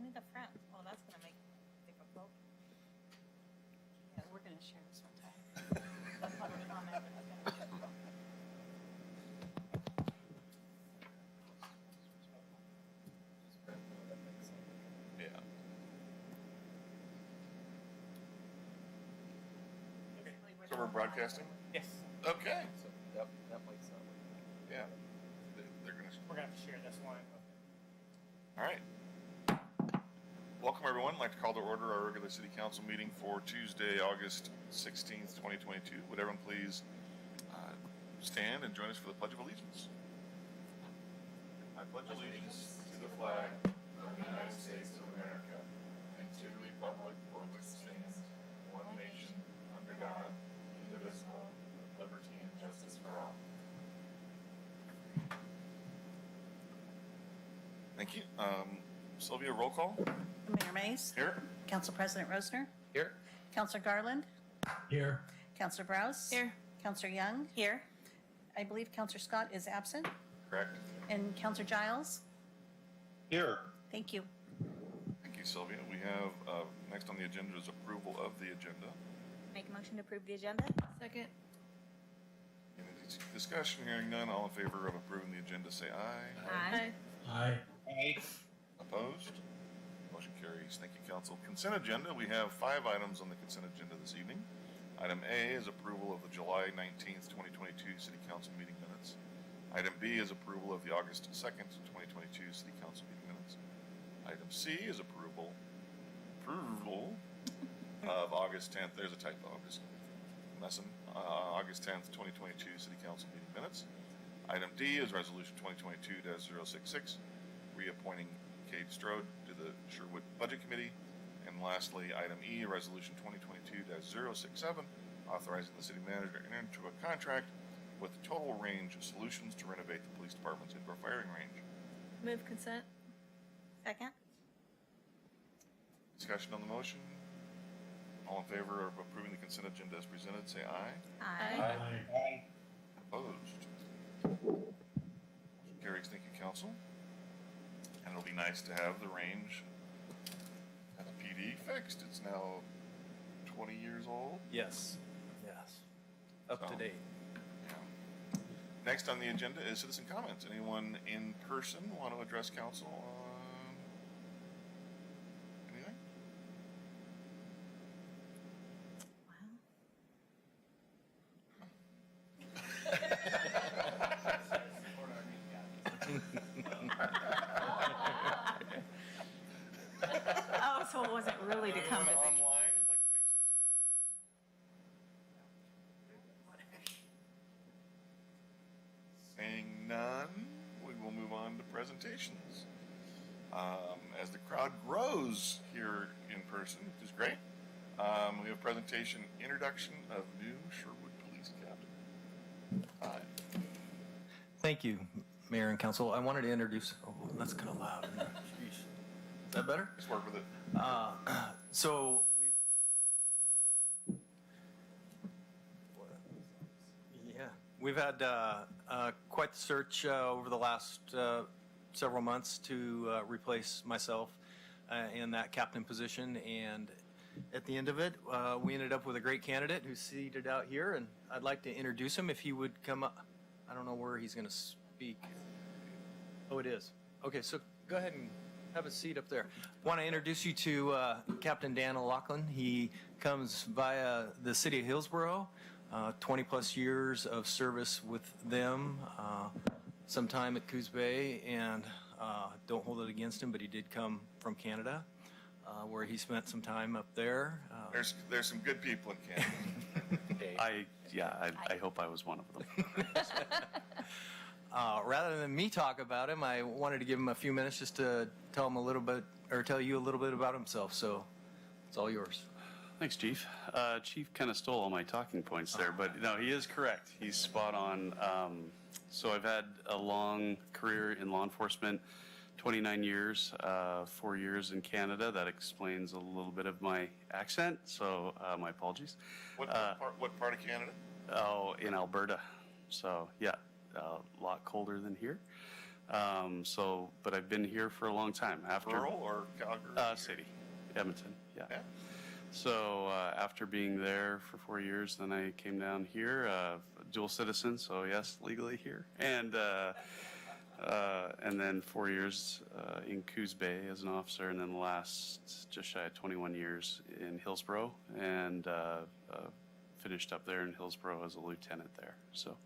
only the front. Well, that's gonna make it difficult. Yeah, we're gonna share this one time. That's what it's on there, but it's gonna be difficult. Yeah. Basically, So we're broadcasting? Yes, Okay. So that might sound like. Yeah. They're gonna. we're gonna have to share this one. All right. Welcome, everyone. I'd like to call to order our regular city council meeting for Tuesday, August 16th, 2022. Would everyone please stand and join us for the Pledge of Allegiance? I pledge allegiance to the flag of the United States of America and to the republic for which it stands, one nation, under God, indivisible, with liberty and justice for all. Thank you. Sylvia, roll call. Mayor Mays. Here. Council President Rosner. Here. Councilor Garland. Here. Councilor Browse. Here. Councilor Young. Here. I believe Councilor Scott is absent. Correct. And Councilor Giles. Here. Thank you. Thank you, Sylvia. We have, next on the agenda is approval of the agenda. Make a motion to approve the agenda? Second. Any discussion? Hearing none, all in favor of approving the agenda, say aye. Aye. Aye. Opposed? Motion carries. Thank you, council. Consent agenda. We have 5 items on the consent agenda this evening. Item A is approval of the July 19th, 2022 City Council meeting minutes. Item B is approval of the August 2nd, 2022 City Council meeting minutes. Item C is approval of August 10th. There's a typo. I'm just messing. August 10th, 2022 City Council meeting minutes. Item D is resolution 2022-066, reappointing Kate Strode to the Sherwood Budget Committee. And lastly, item E, resolution 2022-067, authorizing the city manager to enter into a contract with Total Range Solutions to renovate the police department's indoor firing range. Move consent. Second. Discussion on the motion. All in favor of approving the consent agenda as presented, say aye. Aye. Opposed? Motion carries. Thank you, council. And it'll be nice to have the range at the PD fixed. It's now 20 years old. Yes. Yes. Up to So- date. Yeah. Next on the agenda is citizen comments. Anyone in person want to address council on anything? Oh, so it wasn't really to come Anyone visit. online would like to make citizen comments? Saying none, we will move on to presentations. As the crowd grows here in person, which is great, we have presentation introduction of new Sherwood Police Captain. Hi. Thank you, Mayor and Council. I wanted to introduce. Oh, that's kind of loud. Sheesh. Is that better? Let's work with it. So we've had quite the search over the last several months to replace myself in that captain position, and at the end of it, we ended up with a great candidate who's seated out here, and I'd like to introduce him if he would come up. I don't know where he's going to speak. Oh, it is. Okay, so go ahead and have a seat up there. Want to introduce you to Captain Dan O'Loughlin. He comes via the city of Hillsborough, 20 plus years of service with them, some time at Coos Bay, and don't hold it against him, but he did come from Canada, where he spent some time up there. There's some good people in Canada. I hope I was one of them. Rather than me talk about him, I wanted to give him a few minutes just to tell him a little bit, or tell you a little bit about himself. So it's all yours. Thanks, Chief. Chief kind of stole all my talking points there, but no, he is correct. He's spot on. So I've had a long career in law enforcement, 29 years, 4 years in Canada. That explains a little bit of my accent, so my apologies. What part of Canada? Oh, in Alberta. So yeah, a lot colder than here. But I've been here for a long time. After Rural or Calgary? City, Edmonton, yeah. Yeah. So after being there for 4 years, then I came down here, dual citizen, so yes, legally here, and then 4 years in Coos Bay as an officer, and then the last just shy of 21 years in Hillsborough, and finished up there in Hillsborough as a lieutenant there. So,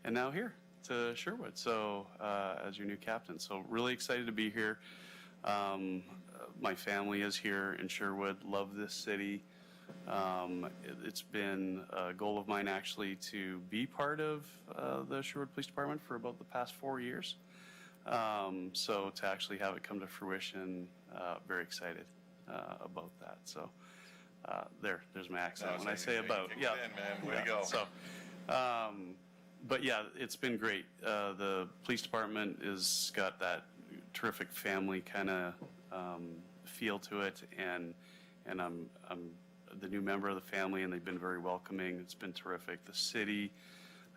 and now here to Sherwood, so as your new captain. So really excited to be here. My family is here in Sherwood, love this city. It's been a goal of mine actually to be part of the Sherwood Police Department for about the past 4 years. So to actually have it come to fruition, very excited about that. So there's my accent when I say about. Yeah, man, way to go. So, but yeah, it's been great. The police department has got that terrific family kind of feel to it, and I'm the new member of the family, and they've been very welcoming. It's been terrific. The city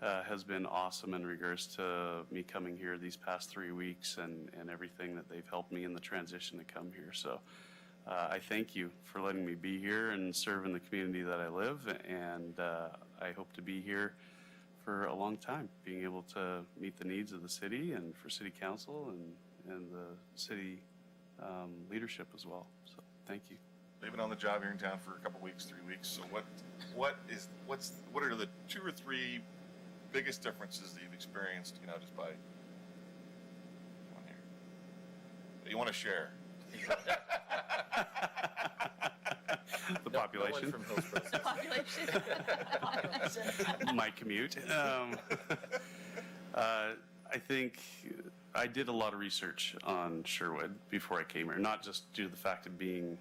has been awesome in regards to me coming here these past 3 weeks, and everything that they've helped me in the transition to come here. So I thank you for letting me be here and serve in the community that I live, and I hope to be here for a long time, being able to meet the needs of the city and for city council and the city leadership as well. So thank you. You've been on the job here in town for a couple weeks, 3 weeks. So what are the 2 or 3 biggest differences that you've experienced, just by on here that you want to share? The population. The population. My commute. I think I did a lot of research on Sherwood before I came here, not just due to the fact of being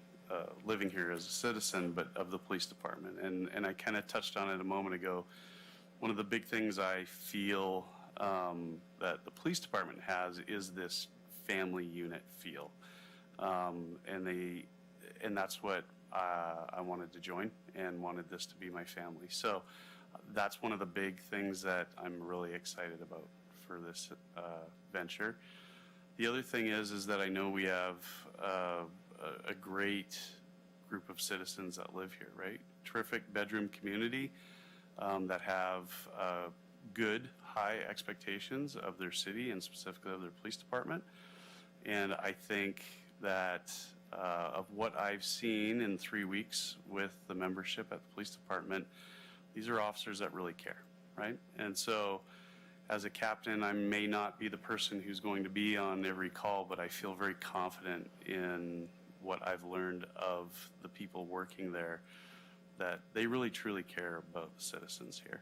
living here as a citizen, but of the police department. And I kind of touched on it a moment ago. One of the big things I feel that the police department has is this family unit feel, and that's what I wanted to join and wanted this to be my family. So that's one of the big things that I'm really excited about for this venture. The other thing is that I know we have a great group of citizens that live here, right? Terrific bedroom community that have good, high expectations of their city and specifically of their police department. And I think that of what I've seen in 3 weeks with the membership at the police department, these are officers that really care, right? And so as a captain, I may not be the person who's going to be on every call, but I feel very confident in what I've learned of the people working there, that they really truly care about the citizens here.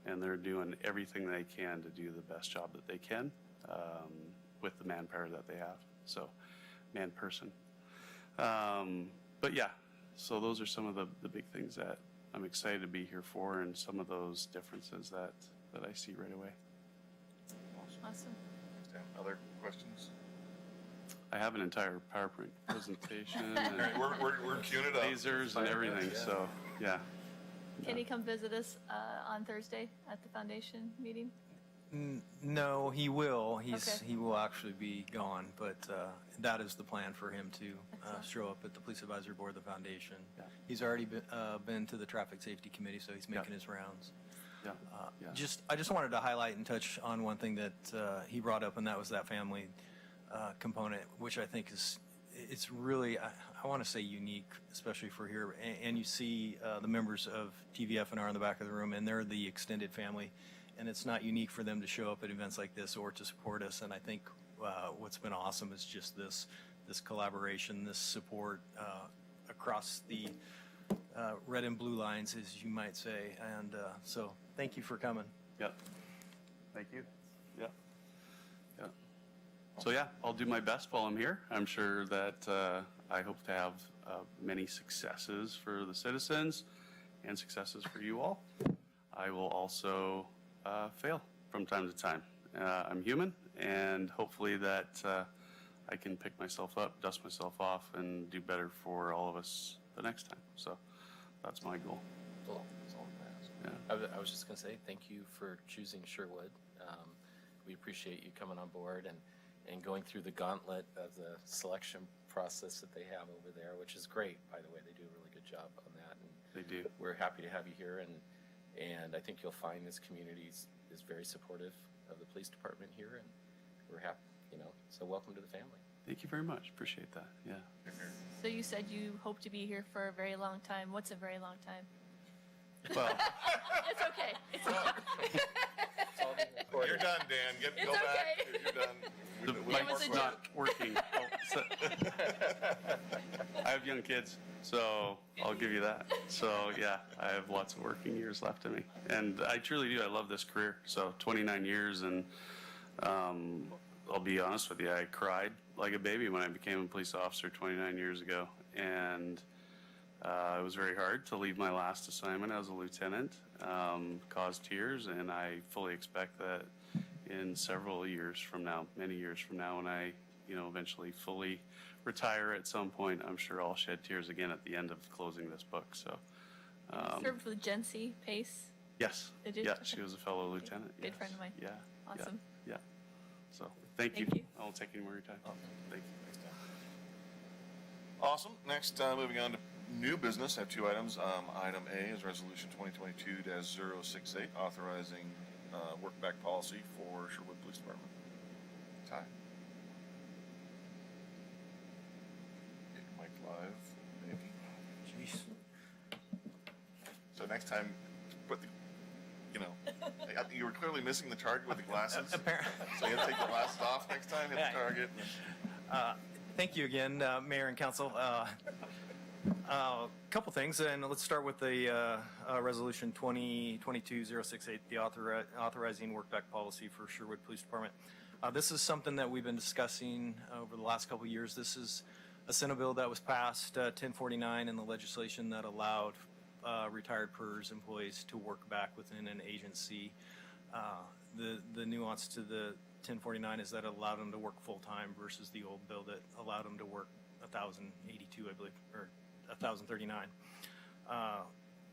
And they're doing everything they can to do the best job that they can with the manpower that they have. So, man-person. But yeah, so those are some of the big things that I'm excited to be here for, and some of those differences that I see right away. Awesome. Other questions? I have an entire PowerPoint presentation All right, and we're queuing it up. lasers and everything, so yeah. Can he come visit us on Thursday at the foundation meeting? No, he will. Okay. He will actually be gone, but that is the plan for him to Excellent. show up at the Police Advisory Board of the foundation. Yeah. He's already been to the Traffic Safety Committee, so he's making his rounds. Yeah. Yeah. I just wanted to highlight and touch on one thing that he brought up, and that was that family component, which I think it's really, I want to say unique, especially for here. And you see the members of TVF&R in the back of the room, and they're the extended family. And it's not unique for them to show up at events like this or to support us. And I think what's been awesome is just this collaboration, this support across the red and blue lines, as you might say. And so thank you for coming. Yep. Thank you. Yeah. Yeah. So yeah, I'll do my best while I'm here. I'm sure that I hope to have many successes for the citizens and successes for you all. I will also fail from time to time. I'm human, and hopefully that I can pick myself up, dust myself off, and do better for all of us the next time. So that's my goal. Well, that's all I'm gonna ask. Yeah. I was just going to say thank you for choosing Sherwood. We appreciate you coming on board, and and going through the gauntlet of the selection process that they have over there, which is great, by the way. They do a really good job on that. And They do. we're happy to have you here, and I think you'll find this community is very supportive of the police department here, and we're happy, so welcome to the family. Thank you very much. Appreciate that. Yeah. So you said you hope to be here for a very long time. What's a very long time? Well, It's okay. It's okay. You're done, Dan. It's Go back. okay. You're done. the We have more mic's a not questions. working. Oh, so- I have young kids, so I'll give you that. So yeah, I have lots of working years left of me, and I truly do. I love this career. So 29 years, and I'll be honest with you, I cried like a baby when I became a police officer 29 years ago, and it was very hard to leave my last assignment as a lieutenant. Caused tears, and I fully expect that in several years from now, many years from now, when I, eventually fully retire at some point, I'm sure I'll shed tears again at the end of closing this book. So, Served with Gen C Pace. yes, Did you? yeah, she was a fellow lieutenant. Good yes. friend of mine. Yeah. Awesome. Yeah. So, thank you. Thank you. I won't take any more of your time. Thank you. Awesome. Next, moving on to new business, I have two items. Item A is Resolution 2022-068, authorizing work-back policy for Sherwood Police Department. Ty? Get your mic live, maybe. Jeez. So next time, put the, you were clearly missing the target with the glasses. So you have to take the glasses off next time, hit the target. Thank you again, Mayor and Council. A couple things, and let's start with the Resolution 2022-068, the authorizing work-back policy for Sherwood Police Department. This is something that we've been discussing over the last couple of years. This is a Senate bill that was passed, 1049, in the legislation that allowed retired PERS employees to work back within an agency. The nuance to the 1049 is that it allowed them to work full-time versus the old bill that allowed them to work 1,082, I believe, or 1,039.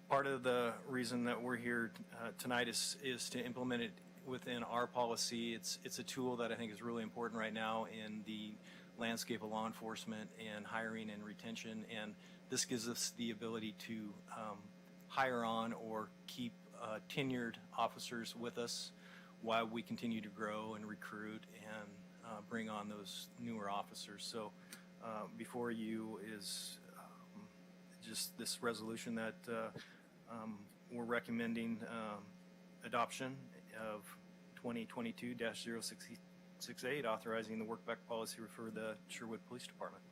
Part of the reason that we're here tonight is to implement it within our policy. It's a tool that I think is really important right now in the landscape of law enforcement and hiring and retention, and this gives us the ability to hire on or keep tenured officers with us while we continue to grow and recruit and bring on those newer officers. So before you is just this resolution that we're recommending adoption of 2022-068, authorizing the work-back policy for the Sherwood Police Department.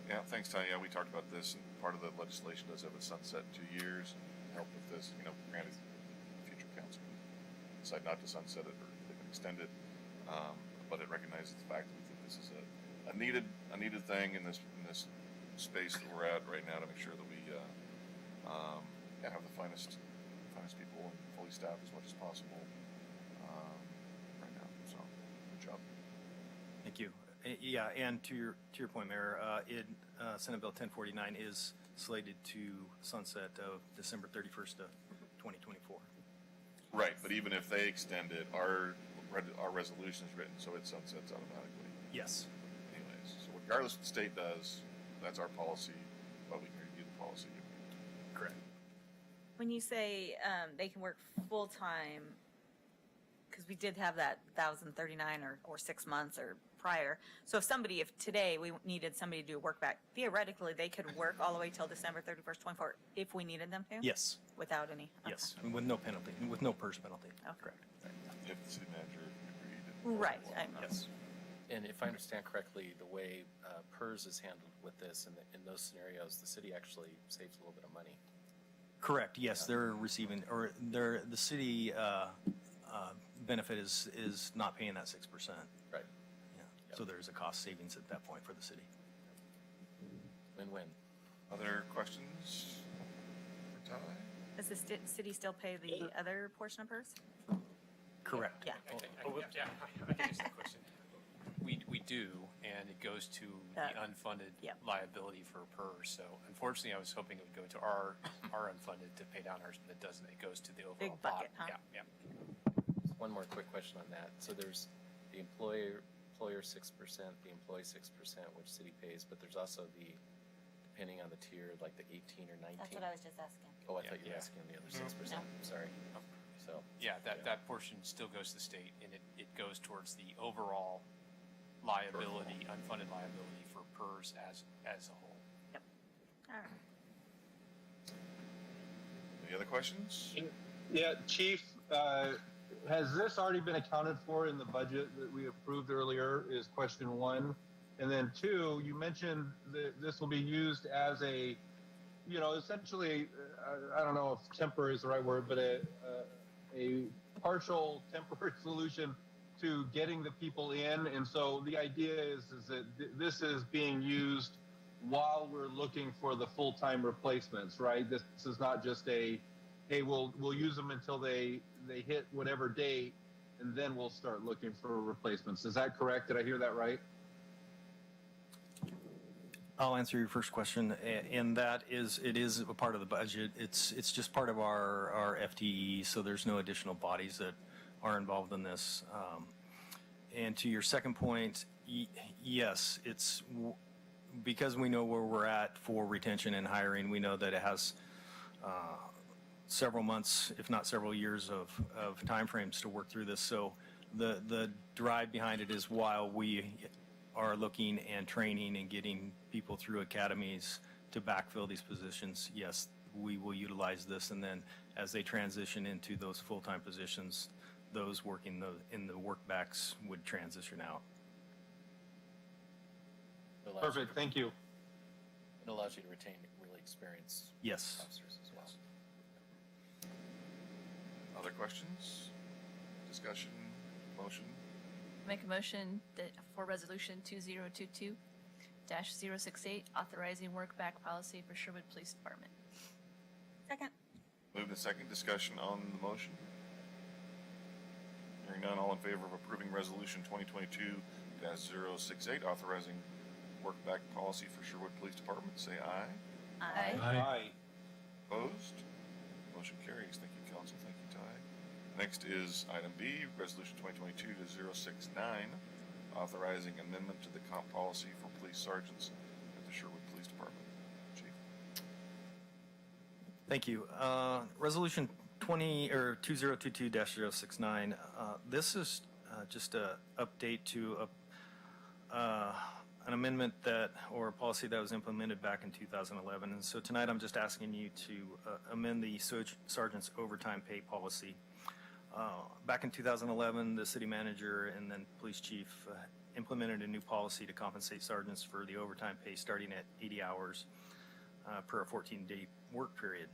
Yeah, thanks, Ty. Yeah, we talked about this, and part of the legislation does have a sunset 2 years, and help with this, granted, future council can decide not to sunset it, or they can extend it, but it recognizes the fact that we think this is a needed thing in this space that we're at right now to make sure that we have the finest people and fully staffed as much as possible right now. So, good job. Thank you. Yeah, and to your point, Mayor, Senate Bill 1049 is slated to sunset of December 31st of 2024. Right, but even if they extend it, our resolution is written so it sunsets automatically. Yes. Anyways, so regardless of what the state does, that's our policy, but we can review the policy. Correct. When you say they can work full-time, because we did have that 1,039 or 6 months or prior. So if today we needed somebody to do a work back, theoretically, they could work all the way till December 31st, 24, if we needed them to? Yes. Without any? Okay. Yes. And with no penalty, with no PERS penalty. Okay. Correct. If the city manager agreed. Right. Yes. And if I understand correctly, the way PERS is handled with this, in those scenarios, the city actually saves a little bit of money. Correct. Yes, they're receiving, or the city benefit is not paying that 6%. Right. Yeah. So there's a cost savings at that point for the city. Win-win. Other questions for Ty? Does the city still pay the other portion of hers? Correct. Yeah. Yeah, I can answer that question. We do, and it goes to the unfunded Yep. liability for PERS. So unfortunately, I was hoping it would go to our unfunded to pay down ours, but it doesn't. It goes to the overall Big bucket, pot. huh? Yeah. One more quick question on that. So there's the employer employer 6%, the employee 6%, which city pays, but there's also the, depending on the tier, like the 18 or 19. That's what I was just asking. Oh, I thought you were Yeah. asking the other 6%. Sorry. So, Yeah, that portion still goes to the state, and it goes towards the overall liability, unfunded liability for PERS as a whole. All right. Any other questions? Yeah, Chief, has this already been accounted for in the budget that we approved earlier is question one. And then two, you mentioned that this will be used as a, essentially, I don't know if temporary is the right word, but a partial temporary solution to getting the people in. And so the idea is that this is being used while we're looking for the full-time replacements, right? This is not just a, hey, we'll use them until they hit whatever date, and then we'll start looking for replacements. Is that correct? Did I hear that right? I'll answer your first question, and that is, it is a part of the budget. It's just part of our FTE, so there's no additional bodies that are involved in this. And to your second point, yes, it's because we know where we're at for retention and hiring. We know that it has several months, if not several years of timeframes to work through this. So the drive behind it is while we are looking and training and getting people through academies to backfill these positions, yes, we will utilize this. And then as they transition into those full-time positions, those working in the workbacks would transition out. it allows Perfect. You Thank you. it allows you to retain really experienced Yes. officers as well. Other questions? Discussion? Motion? Make a motion that for resolution 2022-068, authorizing work back policy for Sherwood Police Department. Second. Moved and second. Discussion on the motion? Hearing none, all in favor of approving resolution 2022-068, authorizing work back policy for Sherwood Police Department, say aye. Aye. Aye. Opposed? Motion carries. Thank you, council. Thank you, Ty. Next is item B, resolution 2022-069, authorizing amendment to the comp policy for police sergeants at the Sherwood Police Department. Chief? Thank you. Resolution 2022-069. This is just a update to an amendment or a policy that was implemented back in 2011. And so tonight I'm just asking you to amend the sergeant's overtime pay policy. Back in 2011, the city manager and then police chief implemented a new policy to compensate sergeants for the overtime pay starting at 80 hours per a 14-day work period.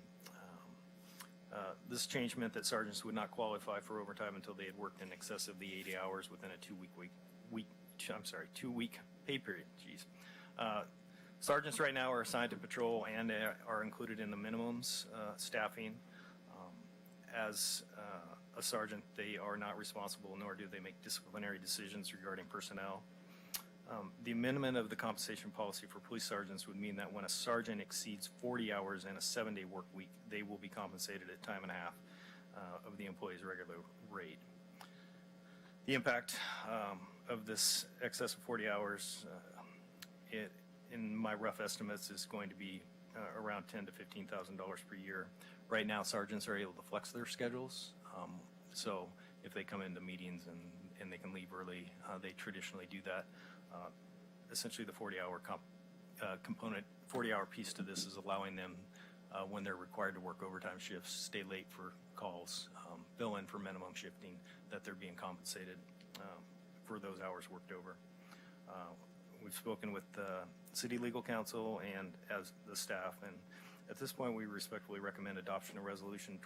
This change meant that sergeants would not qualify for overtime until they had worked in excess of the 80 hours within a two-week pay period. Sergeants right now are assigned to patrol and are included in the minimums staffing. As a sergeant, they are not responsible, nor do they make disciplinary decisions regarding personnel. The amendment of the compensation policy for police sergeants would mean that when a sergeant exceeds 40 hours in a 7-day work week, they will be compensated at time and a half of the employee's regular rate. The impact of this excess of 40 hours, in my rough estimates, is going to be around $10,000 to $15,000 per year. Right now, sergeants are able to flex their schedules. So if they come into meetings and they can leave early, they traditionally do that. Essentially, the 40-hour component, 40-hour piece to this is allowing them, when they're required to work overtime shifts, stay late for calls, bill in for minimum shifting, that they're being compensated for those hours worked over. We've spoken with the city legal counsel and as the staff, and at this point, we respectfully recommend adoption of resolution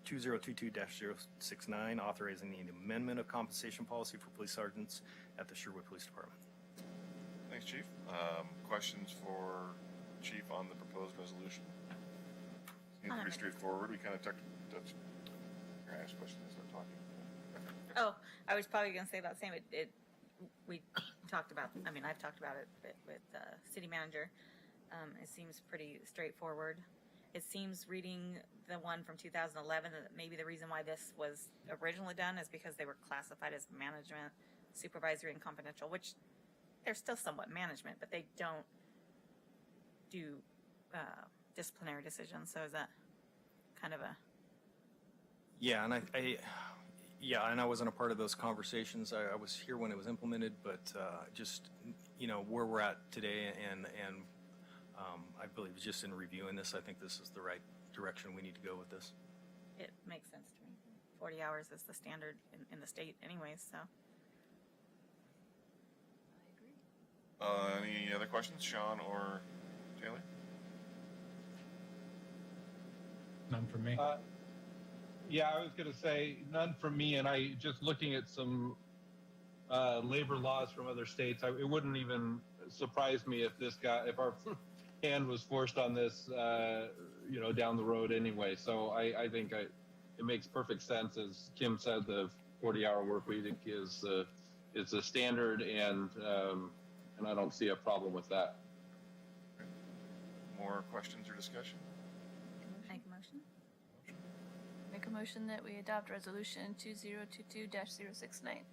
2022-069, authorizing the amendment of compensation policy for police sergeants at the Sherwood Police Department. Thanks, Chief. Questions for Chief on the proposed resolution? Seems pretty straightforward. We kind of touched. Your ask question as I'm talking. Oh, I was probably going to say about the same. We talked about, I've talked about it with the city manager. It seems pretty straightforward. It seems, reading the one from 2011, that maybe the reason why this was originally done is because they were classified as management supervisory and confidential, which they're still somewhat management, but they don't do disciplinary decisions. So is that kind of a... Yeah, and I wasn't a part of those conversations. I was here when it was implemented, but just, where we're at today and I believe just in reviewing this, I think this is the right direction we need to go with this. It makes sense to me. 40 hours is the standard in the state anyways, so. Any other questions, Sean or Taylor? None from me. Yeah, I was going to say none from me, and I just looking at some labor laws from other states. It wouldn't even surprise me if our hand was forced on this, down the road anyway. So I think it makes perfect sense, as Kim said. The 40-hour work week is a standard, and I don't see a problem with that. More questions or discussion? Make a motion? Make a motion that we adopt resolution 2022-069,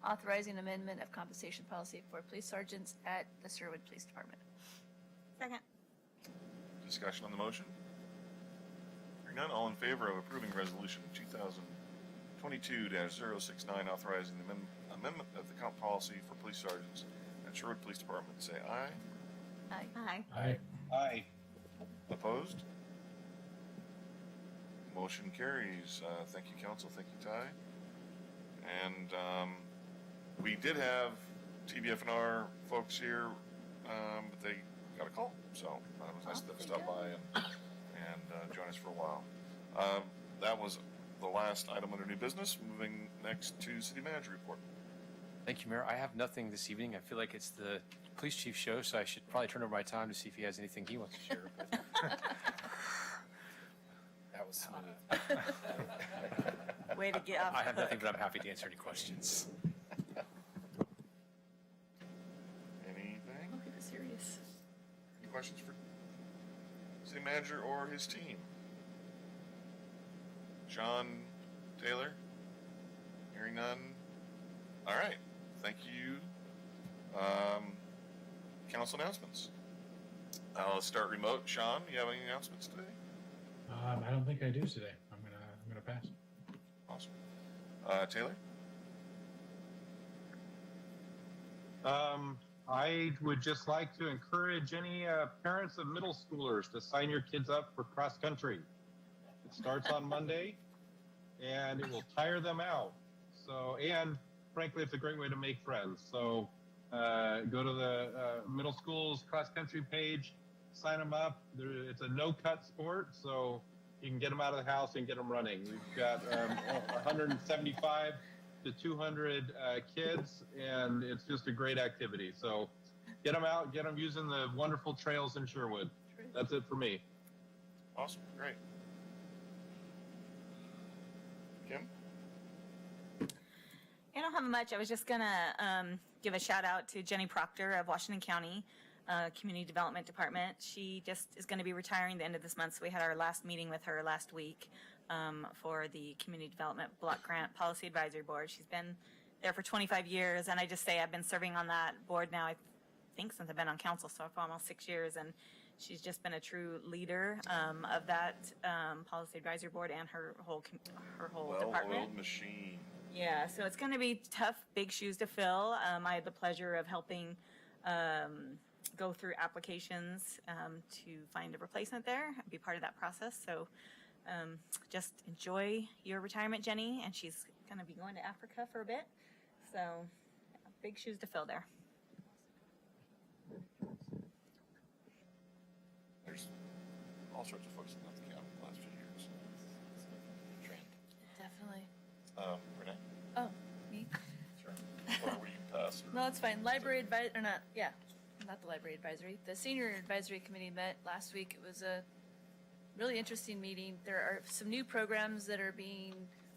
authorizing amendment of compensation policy for police sergeants at the Sherwood Police Department. Second. Discussion on the motion? Hearing none, all in favor of approving resolution 2022-069, authorizing the amendment of the comp policy for police sergeants at Sherwood Police Department, say aye. Aye. Aye. Aye. Aye. Opposed? Motion carries. Thank you, council. Thank you, Ty. And we did have TBF&R folks here, but they got a call, so it was nice of them to stop by and join us for a while. That was the last item under new business. Moving next to city manager report. Thank you, Mayor. I have nothing this evening. I feel like it's the police chief show, so I should probably turn over my time to see if he has anything he wants to share. But That was smooth. Way to get off. I have nothing, but I'm happy to answer any questions. Anything? Oh, he was serious. Any questions for city manager or his team? Sean, Taylor? Hearing none? All right. Thank you. Council announcements. Let's start remote. Sean, you have any announcements today? I don't think I do today. I'm gonna pass. Awesome. Taylor? I would just like to encourage any parents of middle schoolers to sign your kids up for cross country. It starts on Monday, and it will tire them out. So, and frankly, it's a great way to make friends. So, go to the middle school's cross country page, sign them up. It's a no-cut sport, so you can get them out of the house and get them running. We've got 175 to 200 kids, and it's just a great activity. So get them out, get them using the wonderful trails in Sherwood. That's it for me. Awesome. Great. Kim? I don't have much. I was just gonna give a shout out to Jenny Proctor of Washington County Community Development Department. She just is going to be retiring the end of this month. So we had our last meeting with her last week for the Community Development Block Grant Policy Advisory Board. She's been there for 25 years, and I just say I've been serving on that board now, I think, since I've been on council, so for almost 6 years, and she's just been a true leader of that Policy Advisory Board and her whole department. Well-oiled machine. Yeah, so it's going to be tough, big shoes to fill. I had the pleasure of helping go through applications to find a replacement there, be part of that process. So just enjoy your retirement, Jenny, and she's going to be going to Africa for a bit. So yeah, big shoes to fill there. There's all sorts of folks in the county the last few years. Trend. Definitely. Renee? Oh, me? Sure. Or we can pass. No, it's fine. Library advisory, or not, yeah, not the library advisory. The senior advisory committee met last week. It was a really interesting meeting. There are some new programs that are being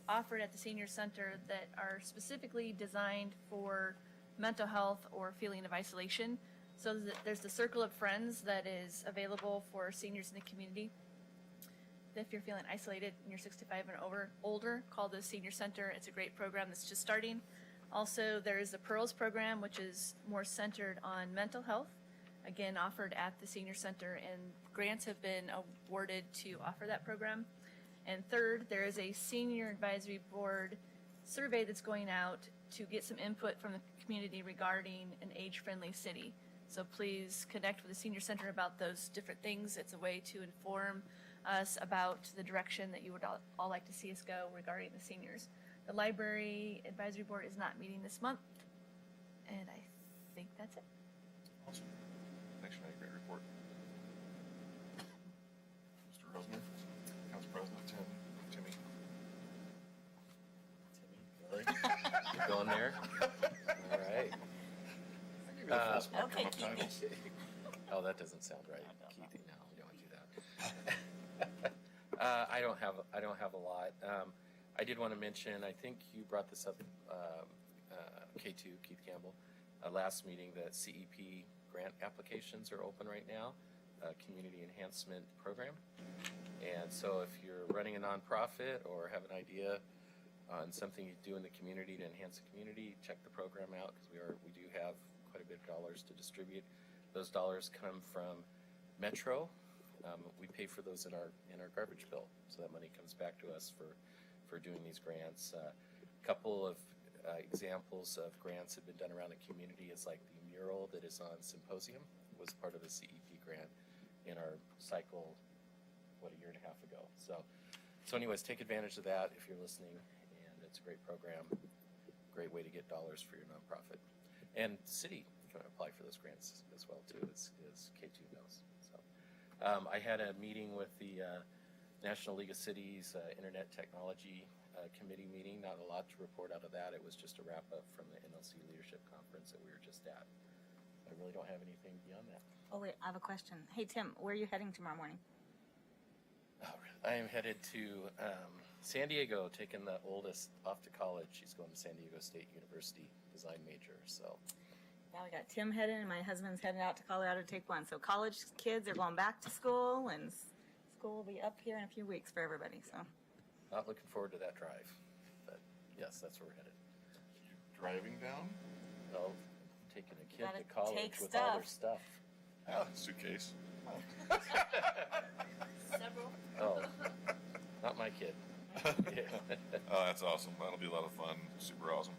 offered at the senior center that are specifically designed for mental health or feeling of isolation. So there's the Circle of Friends that is available for seniors in the community. If you're feeling isolated and you're 65 and older, call the senior center. It's a great program that's just starting. Also, there is the Pearls program, which is more centered on mental health, again, offered at the senior center, and grants have been awarded to offer that program. And third, there is a senior advisory board survey that's going out to get some input from the community regarding an age-friendly city. So please connect with the senior center about those different things. It's a way to inform us about the direction that you would all like to see us go regarding the seniors. The library advisory board is not meeting this month, and I think that's it. Awesome. Thanks, Renee. Great report. Mr. Rosner, Council President, Timmy. Really? You're going there? All right. I give you the full spectrum okay, of titles. Oh, that doesn't sound right, Keithy. No, we don't do that. I don't have a lot. I did want to mention, I think you brought this up, K2, Keith Campbell, last meeting, that CEP grant applications are open right now, Community Enhancement Program. And so if you're running a nonprofit or have an idea on something you do in the community to enhance the community, check the program out, because we do have quite a bit of dollars to distribute. Those dollars come from Metro. We pay for those in our garbage bill, so that money comes back to us for doing these grants. A couple of examples of grants have been done around the community is like the mural that is on Symposium was part of a CEP grant in our cycle, a year and a half ago. So anyways, take advantage of that if you're listening, and it's a great program, great way to get dollars for your nonprofit. And city can apply for those grants as well too, as K2 knows. So I had a meeting with the National League of Cities Internet Technology Committee meeting. Not a lot to report out of that. It was just a wrap up from the NLC Leadership Conference that we were just at. I really don't have anything beyond that. Oh, wait, I have a question. Hey, Tim, where are you heading tomorrow morning? I am headed to San Diego, taking the oldest off to college. She's going to San Diego State University, design major. So Yeah, we got Tim heading, and my husband's heading out to Colorado to take one. So college kids are going back to school, and school will be up here in a few weeks for everybody. So not looking forward to that drive, but yes, that's where we're headed. Driving down? No, taking a kid Gotta to college take with all their stuff. stuff. Suitcase. Several. Oh, not my kid. Yeah. Oh, that's awesome. That'll be a lot of fun. Super awesome.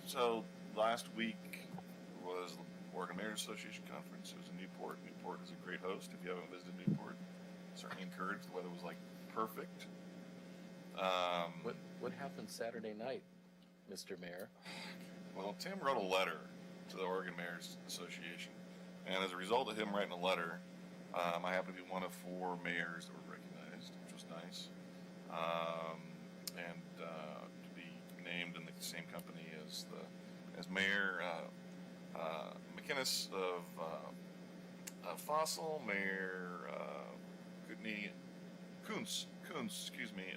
So last week was Oregon Mayor's Association Conference. It was in Newport. Newport is a great host. If you haven't visited Newport, certainly encouraged. The weather was like perfect. What happened Saturday night, Mr. Mayor? Well, Tim wrote a letter to the Oregon Mayor's Association, and as a result of him writing a letter, I happen to be one of 4 mayors that were recognized, which was nice, and to be named in the same company as Mayor McInnes of Fossil, Mayor Coons, excuse me,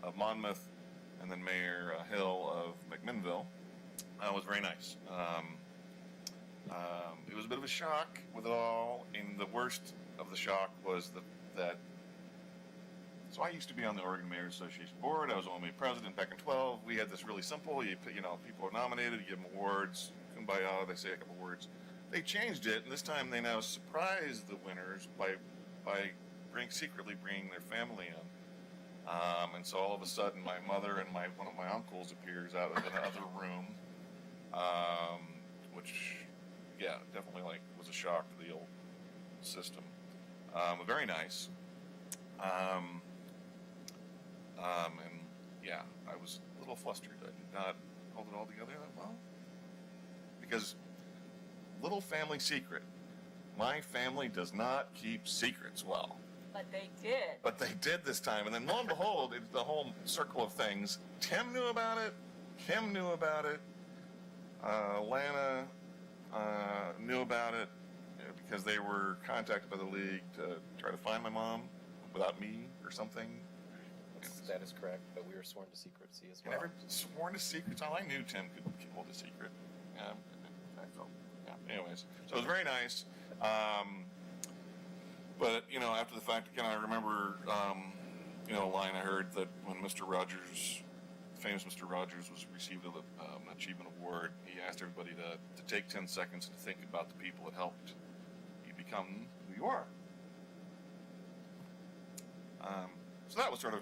of Monmouth, and then Mayor Hill of McMinnville. Was very nice. It was a bit of a shock with it all, and the worst of the shock was that. So I used to be on the Oregon Mayor's Association board. I was only president back in 12. We had this really simple. People are nominated, you give them awards. Kumbaya, they say a couple words. They changed it, and this time they now surprise the winners by secretly bringing their family in. And so all of a sudden, my mother and one of my uncles appears out of another room, which, yeah, definitely was a shock to the old system. But very nice. And yeah, I was a little flustered. I did not hold it all together that well. Because, little family secret, my family does not keep secrets well. But they did. But they did this time. And then lo and behold, it's the whole circle of things. Tim knew about it. Kim knew about it. Lana knew about it because they were contacted by the league to try to find my mom without me or something. That is correct, but we were sworn to secrecy as well. And sworn to secrets. Oh, I knew Tim could hold a secret. I felt, yeah. Anyways, so it was very nice. But, after the fact, again, I remember, a line I heard that when Mr. Rogers famous Mr. Rogers was received an achievement award, he asked everybody to take 10 seconds and to think about the people that helped you become who you are. So that was sort of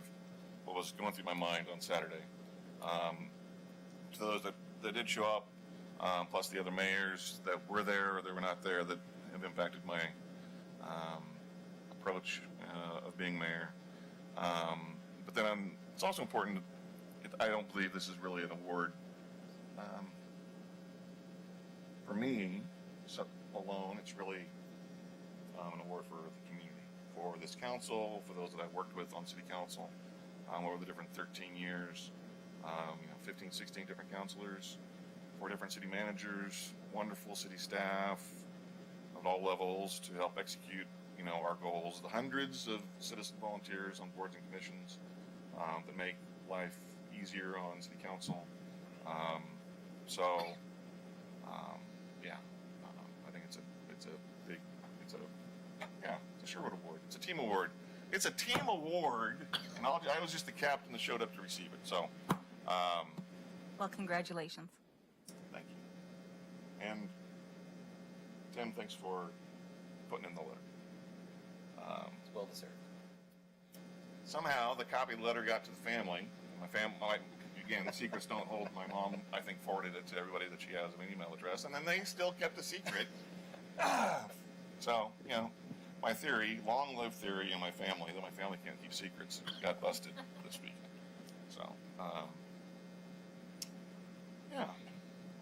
what was going through my mind on Saturday. To those that did show up, plus the other mayors that were there or that were not there that have impacted my approach of being mayor. But then it's also important, I don't believe this is really an award for me alone. It's really an award for the community, for this council, for those that I've worked with on city council over the different 13 years, 15, 16 different councilors, 4 different city managers, wonderful city staff at all levels to help execute, our goals, the hundreds of citizen volunteers on boards and commissions that make life easier on city council. I think it's a Sherwood award. It's a team award. It's a team award, and I was just the captain that showed up to receive it. So, Well, congratulations. thank you. And Tim, thanks for putting in the letter. It's well deserved. Somehow the copy of the letter got to the family. My family, again, the secrets don't hold. My mom, I think, forwarded it to everybody that she has an email address, and then they still kept the secret. So, my theory, long-lived theory in my family, that my family can't keep secrets, got busted this week. So,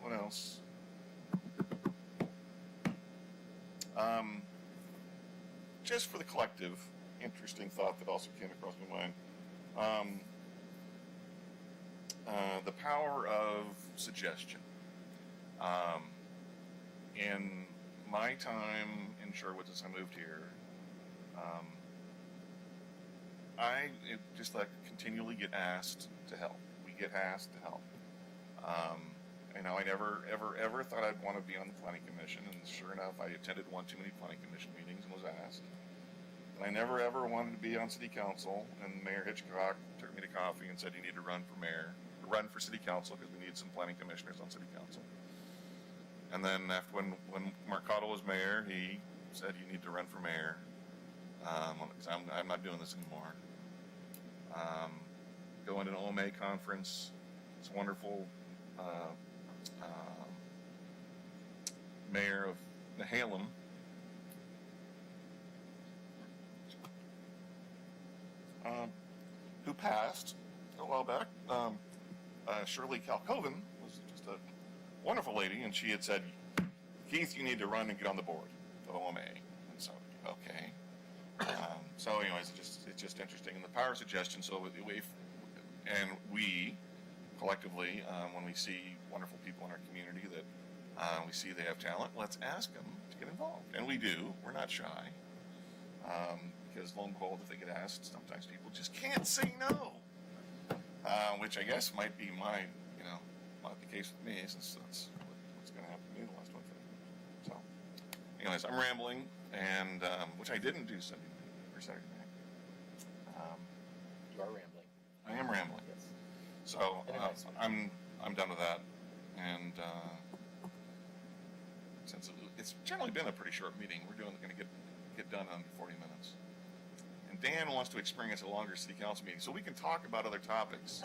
what else? Just for the collective, interesting thought that also came across my mind. The power of suggestion. In my time in Sherwood since I moved here, I just continually get asked to help. We get asked to help. I never ever thought I'd want to be on the planning commission, and sure enough, I attended one too many planning commission meetings and was asked. And I never ever wanted to be on city council, and Mayor Hitchcock took me to coffee and said, "You need to run for city council because we need some planning commissioners on city council." And then when Mercado was mayor, he said, "You need to run for mayor because I'm not doing this anymore." Going to an OMA conference, it's wonderful. Mayor of Nehalem, who passed a while back, Shirley Calcoven, was just a wonderful lady, and she had said, "Keith, you need to run and get on the board of OMA." And so, okay. So anyways, it's just interesting. And the power of suggestion, so we collectively, when we see wonderful people in our community that we see they have talent, let's ask them to get involved. And we do. We're not shy. Because lo and behold, if they get asked, sometimes people just can't say no. Which I guess might be might be the case with me, since that's what's going to happen to me in the last 25 years. So, anyways, I'm rambling, and which I didn't do Sunday night or Saturday night. You are rambling. I am rambling. Yes. So In a nice way. I'm done with that, and since it's generally been a pretty short meeting, we're going to get done under 40 minutes. And Dan wants to experience a longer city council meeting so we can talk about other topics.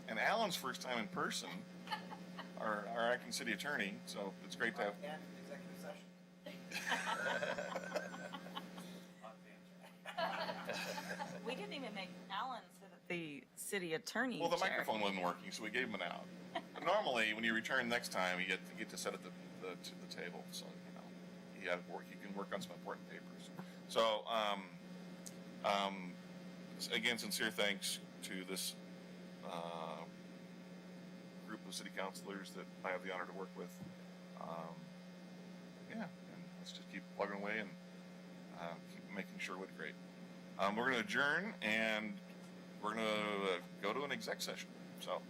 And Alan's first time in person, our acting city attorney, so it's great to have. And executive session. We didn't even make Alan sit at the city attorney Well, the chair. microphone wasn't working, so we gave him an out. But normally, when you return next time, you get to sit at the table, so he had work. He can work on some important papers. So, again, sincere thanks to this group of city councilors that I have the honor to work with. And let's just keep plugging away and keep making Sherwood great. We're going to adjourn, and we're going to go to an exec session. So.